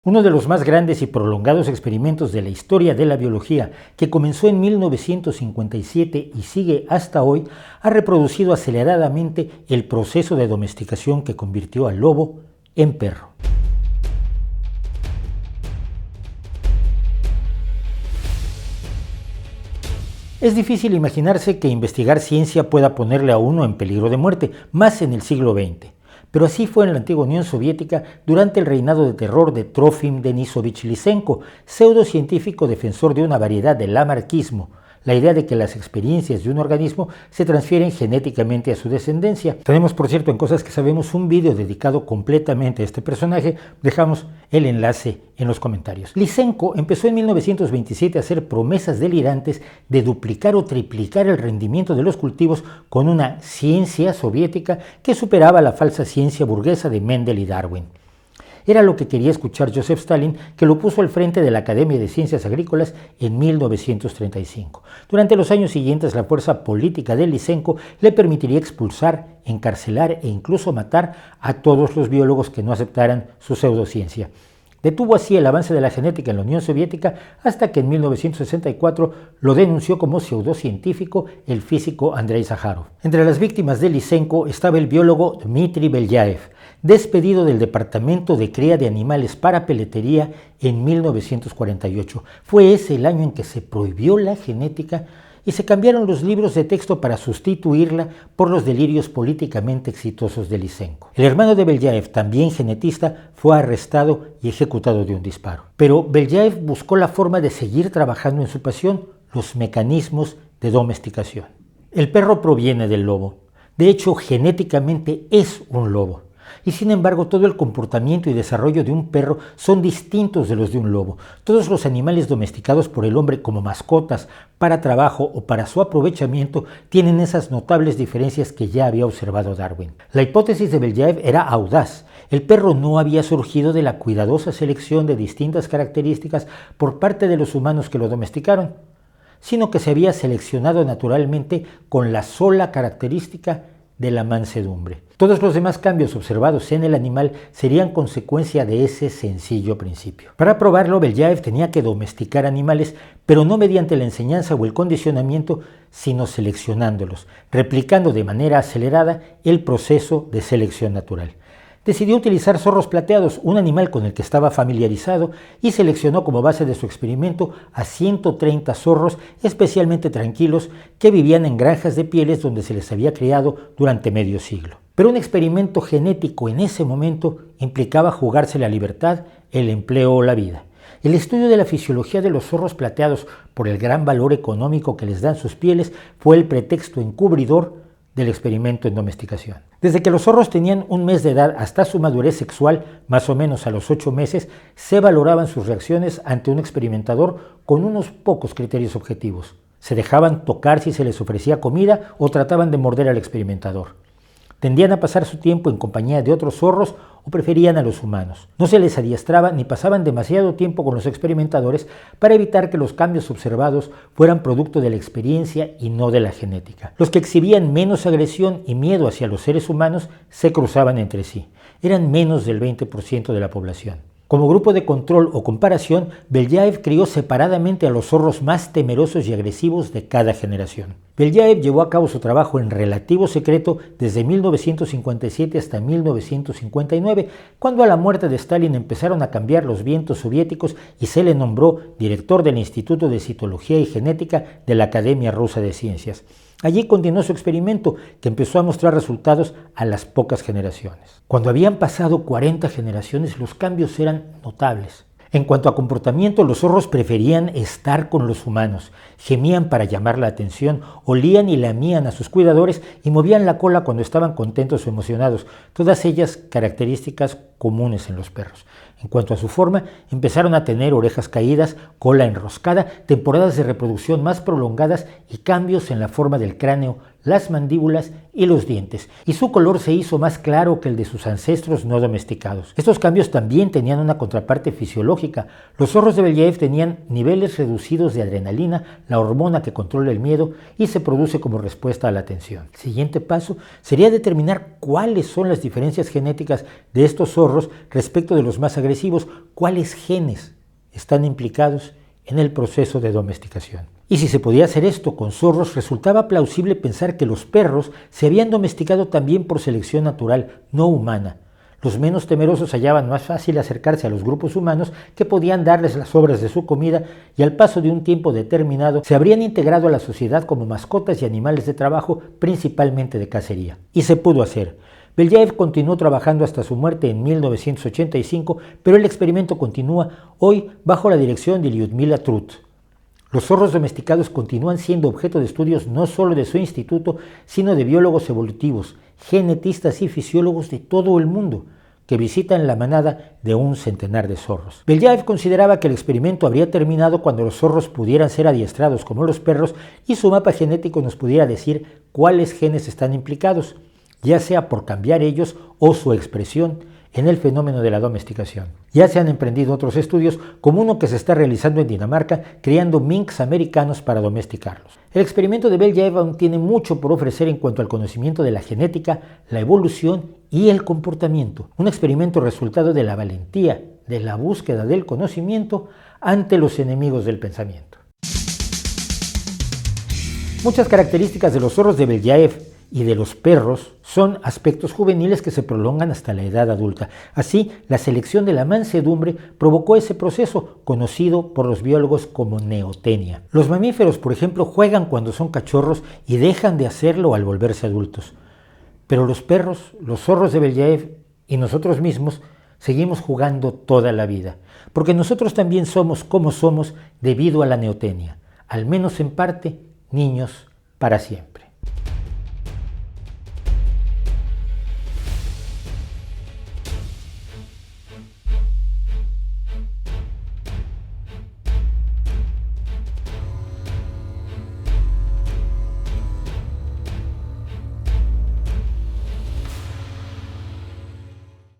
Uno de los más grandes y prolongados experimentos de la historia de la biología, que comenzó en 1957 y sigue hasta hoy, ha reproducido aceleradamente el proceso de domesticación que convirtió al lobo en perro. Es difícil imaginarse que investigar ciencia pueda ponerle a uno en peligro de muerte, más en el siglo XX. Pero así fue en la antigua Unión Soviética durante el reinado de terror de Trofim Denisovich Lysenko, pseudocientífico defensor de una variedad de lamarquismo, la idea de que las experiencias de un organismo se transfieren genéticamente a su descendencia. Tenemos, por cierto, en Cosas que Sabemos, un vídeo dedicado completamente a este personaje. Dejamos el enlace en los comentarios. Lysenko empezó en 1927 a hacer promesas delirantes de duplicar o triplicar el rendimiento de los cultivos con una ciencia soviética que superaba la falsa ciencia burguesa de Mendel y Darwin. Era lo que quería escuchar Joseph Stalin, que lo puso al frente de la Academia de Ciencias Agrícolas en 1935. Durante los años siguientes, la fuerza política de Lysenko le permitiría expulsar, encarcelar e incluso matar a todos los biólogos que no aceptaran su pseudociencia. Detuvo así el avance de la genética en la Unión Soviética hasta que en 1964 lo denunció como pseudocientífico el físico Andrei Sájarov. Entre las víctimas de Lysenko estaba el biólogo Dmitry Belyaev, despedido del Departamento de Cría de Animales para Peletería en 1948. Fue ese el año en que se prohibió la genética y se cambiaron los libros de texto para sustituirla por los delirios políticamente exitosos de Lysenko. El hermano de Belyaev, también genetista, fue arrestado y ejecutado de un disparo. Pero Belyaev buscó la forma de seguir trabajando en su pasión, los mecanismos de domesticación. El perro proviene del lobo. De hecho, genéticamente es un lobo. Y sin embargo, todo el comportamiento y desarrollo de un perro son distintos de los de un lobo. Todos los animales domesticados por el hombre como mascotas, para trabajo o para su aprovechamiento, tienen esas notables diferencias que ya había observado Darwin. La hipótesis de Belyaev era audaz. El perro no había surgido de la cuidadosa selección de distintas características por parte de los humanos que lo domesticaron, sino que se había seleccionado naturalmente con la sola característica de la mansedumbre. Todos los demás cambios observados en el animal serían consecuencia de ese sencillo principio. Para probarlo, Belyaev tenía que domesticar animales, pero no mediante la enseñanza o el condicionamiento, sino seleccionándolos, replicando de manera acelerada el proceso de selección natural. Decidió utilizar zorros plateados, un animal con el que estaba familiarizado, y seleccionó como base de su experimento a 130 zorros especialmente tranquilos que vivían en granjas de pieles donde se les había criado durante medio siglo. Pero un experimento genético en ese momento implicaba jugarse la libertad, el empleo o la vida. El estudio de la fisiología de los zorros plateados por el gran valor económico que les dan sus pieles fue el pretexto encubridor del experimento en domesticación. Desde que los zorros tenían un mes de edad hasta su madurez sexual, más o menos a los 8 meses, se valoraban sus reacciones ante un experimentador con unos pocos criterios objetivos. Se dejaban tocar si se les ofrecía comida o trataban de morder al experimentador. Tendían a pasar su tiempo en compañía de otros zorros o preferían a los humanos. No se les adiestraba ni pasaban demasiado tiempo con los experimentadores para evitar que los cambios observados fueran producto de la experiencia y no de la genética. Los que exhibían menos agresión y miedo hacia los seres humanos se cruzaban entre sí. Eran menos del 20% de la población. Como grupo de control o comparación, Belyaev crió separadamente a los zorros más temerosos y agresivos de cada generación. Belyaev llevó a cabo su trabajo en relativo secreto desde 1957 hasta 1959, cuando a la muerte de Stalin empezaron a cambiar los vientos soviéticos y se le nombró director del Instituto de Citología y Genética de la Academia Rusa de Ciencias. Allí continuó su experimento, que empezó a mostrar resultados a las pocas generaciones. Cuando habían pasado 40 generaciones, los cambios eran notables. En cuanto a comportamiento, los zorros preferían estar con los humanos, gemían para llamar la atención, olían y lamían a sus cuidadores y movían la cola cuando estaban contentos o emocionados, todas ellas características comunes en los perros. En cuanto a su forma, empezaron a tener orejas caídas, cola enroscada, temporadas de reproducción más prolongadas y cambios en la forma del cráneo, las mandíbulas y los dientes, y su color se hizo más claro que el de sus ancestros no domesticados. Estos cambios también tenían una contraparte fisiológica. Los zorros de Belyaev tenían niveles reducidos de adrenalina, la hormona que controla el miedo y se produce como respuesta a la tensión. El siguiente paso sería determinar cuáles son las diferencias genéticas de estos zorros respecto de los más agresivos agresivos cuáles genes están implicados en el proceso de domesticación. Y si se podía hacer esto con zorros, resultaba plausible pensar que los perros se habían domesticado también por selección natural, no humana. Los menos temerosos hallaban más fácil acercarse a los grupos humanos que podían darles las sobras de su comida y al paso de un tiempo determinado se habrían integrado a la sociedad como mascotas y animales de trabajo, principalmente de cacería. Y se pudo hacer. Belyaev continuó trabajando hasta su muerte en 1985, pero el experimento continúa hoy bajo la dirección de Lyudmila Trut. Los zorros domesticados continúan siendo objeto de estudios no solo de su instituto, sino de biólogos evolutivos, genetistas y fisiólogos de todo el mundo, que visitan la manada de un centenar de zorros. Belyaev consideraba que el experimento habría terminado cuando los zorros pudieran ser adiestrados como los perros y su mapa genético nos pudiera decir cuáles genes están implicados, ya sea por cambiar ellos o su expresión en el fenómeno de la domesticación. Ya se han emprendido otros estudios, como uno que se está realizando en Dinamarca, criando minks americanos para domesticarlos. El experimento de Belyaev aún tiene mucho por ofrecer en cuanto al conocimiento de la genética, la evolución y el comportamiento. Un experimento resultado de la valentía, de la búsqueda del conocimiento ante los enemigos del pensamiento. Muchas características de los zorros de Belyaev y de los perros son aspectos juveniles que se prolongan hasta la edad adulta. Así, la selección de la mansedumbre provocó ese proceso, conocido por los biólogos como neotenia. Los mamíferos, por ejemplo, juegan cuando son cachorros y dejan de hacerlo al volverse adultos. Pero los perros, los zorros de Belyaev y nosotros mismos seguimos jugando toda la vida, porque nosotros también somos como somos debido a la neotenia, al menos en parte, niños para siempre.